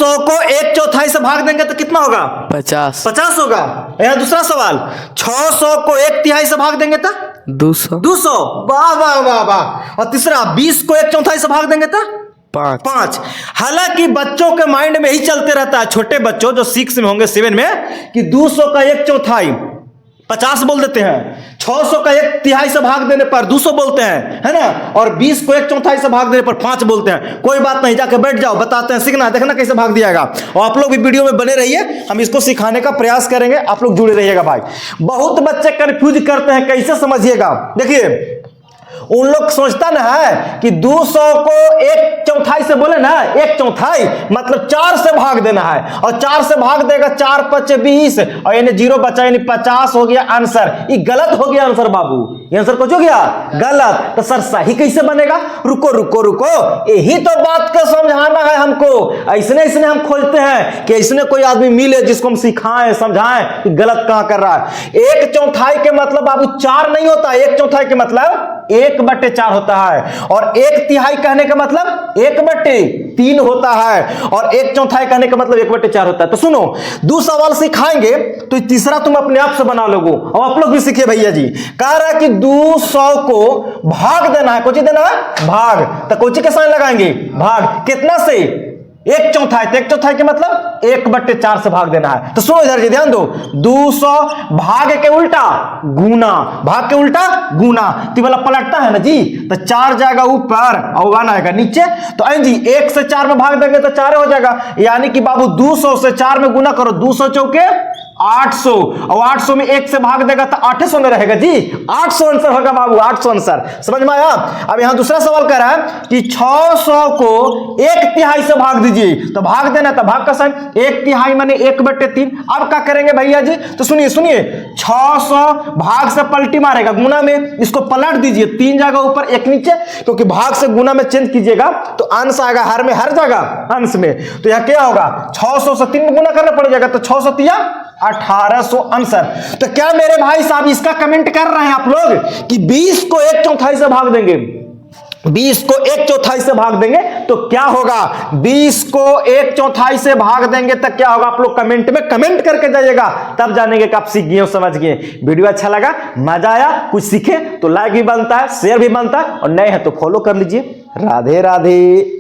200 को 1/4 से भाग देंगे तो कितना होगा? 50। 50 होगा। यहाँ दूसरा सवाल, 600 को 1/3 से भाग देंगे तो 200। 200। वाह वाह वाह वाह। और तीसरा, 20 को 1/4 से भाग देंगे तो 5। हालांकि बच्चों के माइंड में ही चलते रहता है, छोटे बच्चों जो 6 में होंगे, 7 में, कि 200 का 1/4 50 बोल देते हैं, 600 का 1/3 से भाग देने पर 200 बोलते हैं, है ना, और 20 को 1/4 से भाग देने पर 5 बोलते हैं। कोई बात नहीं, जाके बैठ जाओ, बताते हैं, सीखना, देखना कैसे भाग दिया जाएगा। और आप लोग भी वीडियो में बने रहिए, हम इसको सिखाने का प्रयास करेंगे, आप लोग जुड़े रहिएगा भाई। बहुत बच्चे कंफ्यूज करते हैं, कैसे समझिएगा। देखिए, उन लोग सोचता ना है कि 200 को 1/4 से बोले ना, 1/4 मतलब 4 से भाग देना है, और 4 से भाग देगा, 4 × 5 = 20, और यानी 0 बचा, यानी 50 हो गया आंसर। ये गलत हो गया आंसर बाबू, ये आंसर कुछ हो गया गलत। तो सर सही कैसे बनेगा? रुको रुको रुको, यही तो बात को समझाना है हमको। ऐसने हम खोजते हैं कि ऐसने कोई आदमी मिले जिसको हम सिखाएं, समझाएं कि गलत कहां कर रहा है। 1/4 के मतलब बाबू 4 नहीं होता, 1/4 के मतलब 1/4 होता है, और 1/3 कहने का मतलब 1/3 होता है, और 1/4 कहने का मतलब 1/4 होता है। तो सुनो, 2 सवाल सिखाएंगे तो तीसरा तुम अपने आप से बना लोगे, और आप लोग भी सीखे भैया जी। कह रहा है कि 200 को भाग देना है, कुछ देना है भाग, तो कुछ के साइन लगाएंगे भाग, कितना से? 1/4, तो 1/4 के मतलब 1/4 से भाग देना है। तो सुनो इधर जी, ध्यान दो, 200 भाग के उल्टा गुना, भाग के उल्टा गुना, तो वाला पलटता है ना जी, तो 4 जाएगा ऊपर और 1 आएगा नीचे। तो आई जी 1 से 4 में भाग देंगे तो 4 हो जाएगा, यानी कि बाबू 200 से 4 में गुना करो, 200 चौके 800, और 800 में 1 से भाग देगा तो 800 में रहेगा जी, 800 आंसर होगा बाबू, 800 आंसर। समझ में आया? अब यहां दूसरा सवाल कह रहा है कि 600 को 1/3 से भाग दीजिए, तो भाग देना, तो भाग का साइन 1/3 माने 1/3। अब क्या करेंगे भैया जी? तो सुनिए सुनिए, 600 भाग से पलटी मारेगा गुना में, इसको पलट दीजिए, 3 जगह ऊपर 1 नीचे, क्योंकि भाग से गुना में चेंज कीजिएगा तो अंश आएगा हर में, हर जगह अंश में। तो यह क्या होगा? 600 से 3 में गुना करना पड़ जाएगा, तो 600 × 1800 आंसर। तो क्या मेरे भाई साहब इसका कमेंट कर रहे हैं आप लोग कि 20 को 1/4 से भाग देंगे, 20 को 1/4 से भाग देंगे तो क्या होगा? 20 को 1/4 से भाग देंगे तो क्या होगा? आप लोग कमेंट में कमेंट करके जाइएगा, तब जानेंगे कि आप सीख गए हो, समझ गए। वीडियो अच्छा लगा, मजा आया, कुछ सीखे तो लाइक भी बनता है, शेयर भी बनता है, और नए हैं तो फॉलो कर लीजिए। राधे राधे।